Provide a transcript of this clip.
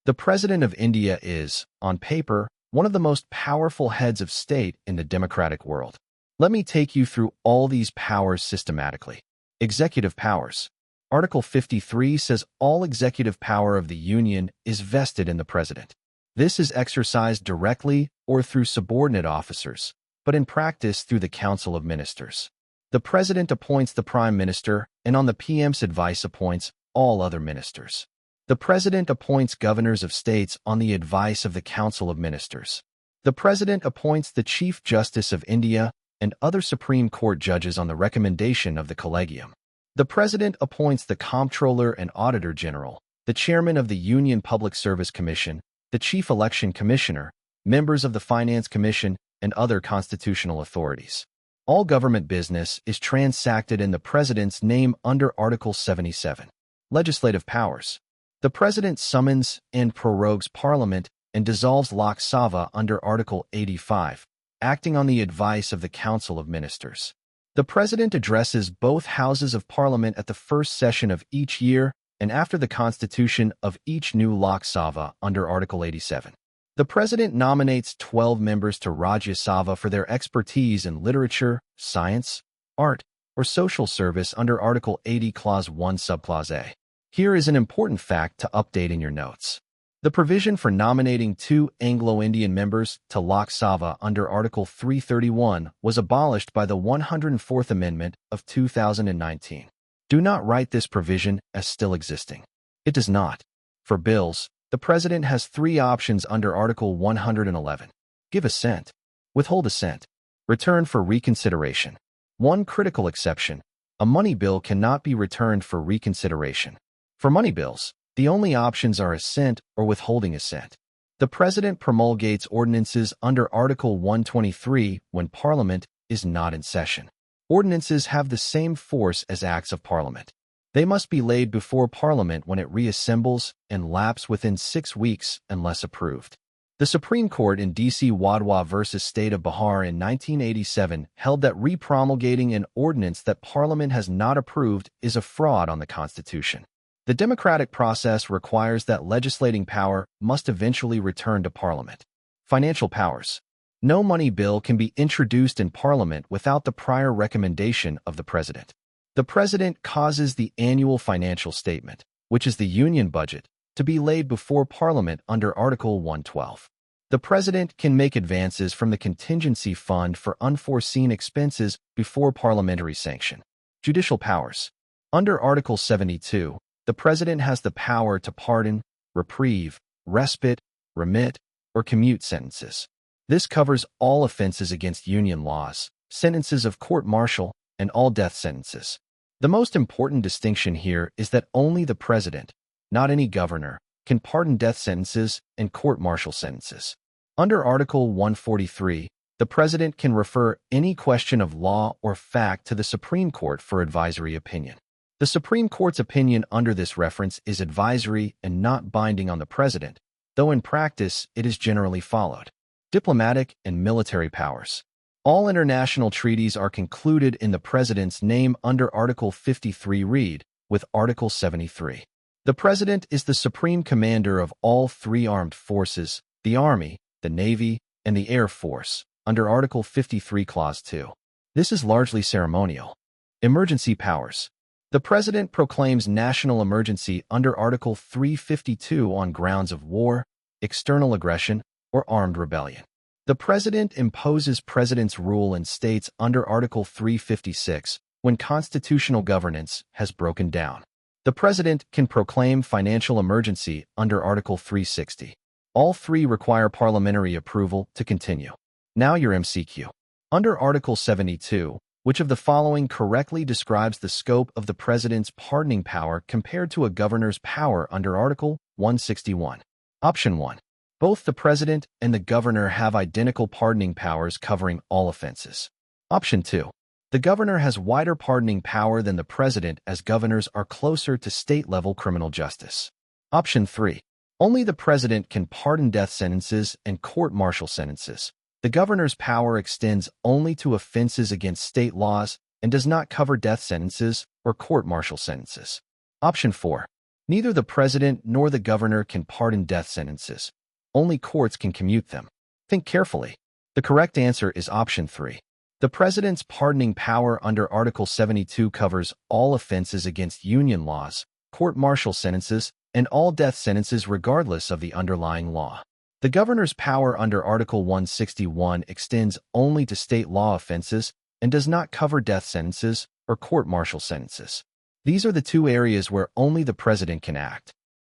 The President of India is, on paper, one of the most powerful heads of state in the democratic world. Let me take you through all these powers systematically. Executive powers. Article 53 says all executive power of the Union is vested in the President. This is exercised directly or through subordinate officers, but in practice through the Council of Ministers. The President appoints the Prime Minister and on the PM's advice appoints all other ministers. The President appoints governors of states on the advice of the Council of Ministers. The President appoints the Chief Justice of India and other Supreme Court judges on the recommendation of the Collegium. The President appoints the Comptroller and Auditor General, the Chairman of the Union Public Service Commission, the Chief Election Commissioner, members of the Finance Commission, and other constitutional authorities. All government business is transacted in the President's name under Article 77. Legislative powers. The President summons and prorogues Parliament and dissolves Lok Sabha under Article 85, acting on the advice of the Council of Ministers. The President addresses both houses of Parliament at the first session of each year and after the constitution of each new Lok Sabha under Article 87. The President nominates 12 members to Rajya Sabha for their expertise in literature, science, art, or social service under Article 80 Clause 1 Subclause A. Here is an important fact to update in your notes. The provision for nominating 2 Anglo-Indian members to Lok Sabha under Article 331 was abolished by the 104th Amendment of 2019. Do not write this provision as still existing. It does not. For bills, the President has 3 options under Article 111. Give assent, withhold assent, return for reconsideration. One critical exception: a money bill cannot be returned for reconsideration. For money bills, the only options are assent or withholding assent. The President promulgates ordinances under Article 123 when Parliament is not in session. Ordinances have the same force as Acts of Parliament. They must be laid before Parliament when it reassembles and lapse within 6 weeks unless approved. The Supreme Court in D.C. Wadhwa v. State of Bihar in 1987 held that repromulgating an ordinance that Parliament has not approved is a fraud on the Constitution. The democratic process requires that legislating power must eventually return to Parliament. Financial powers. No money bill can be introduced in Parliament without the prior recommendation of the President. The President causes the annual financial statement, which is the Union budget, to be laid before Parliament under Article 112. The President can make advances from the contingency fund for unforeseen expenses before parliamentary sanction. Judicial powers. Under Article 72, the President has the power to pardon, reprieve, respite, remit, or commute sentences. This covers all offenses against Union laws, sentences of court-martial, and all death sentences. The most important distinction here is that only the President, not any governor, can pardon death sentences and court-martial sentences. Under Article 143, the President can refer any question of law or fact to the Supreme Court for advisory opinion. The Supreme Court's opinion under this reference is advisory and not binding on the President, though in practice it is generally followed. Diplomatic and military powers. All international treaties are concluded in the President's name under Article 53 read, with Article 73. The President is the supreme commander of all 3 armed forces, the Army, the Navy, and the Air Force, under Article 53 Clause 2. This is largely ceremonial. Emergency powers. The President proclaims national emergency under Article 352 on grounds of war, external aggression, or armed rebellion. The President imposes President's rule in states under Article 356 when constitutional governance has broken down. The President can proclaim financial emergency under Article 360. All 3 require parliamentary approval to continue. Now your MCQ. Under Article 72, which of the following correctly describes the scope of the President's pardoning power compared to a governor's power under Article 161? Option 1. Both the President and the governor have identical pardoning powers covering all offenses. Option 2. The governor has wider pardoning power than the President as governors are closer to state-level criminal justice. Option 3. Only the President can pardon death sentences and court-martial sentences. The governor's power extends only to offenses against state laws and does not cover death sentences or court-martial sentences. Option 4. Neither the president nor the governor can pardon death sentences. Only courts can commute them. Think carefully. The correct answer is option 3. The president's pardoning power under Article 72 covers all offenses against union laws, court-martial sentences, and all death sentences regardless of the underlying law. The governor's power under Article 161 extends only to state law offenses and does not cover death sentences or court-martial sentences. These are the two areas where only the president can act.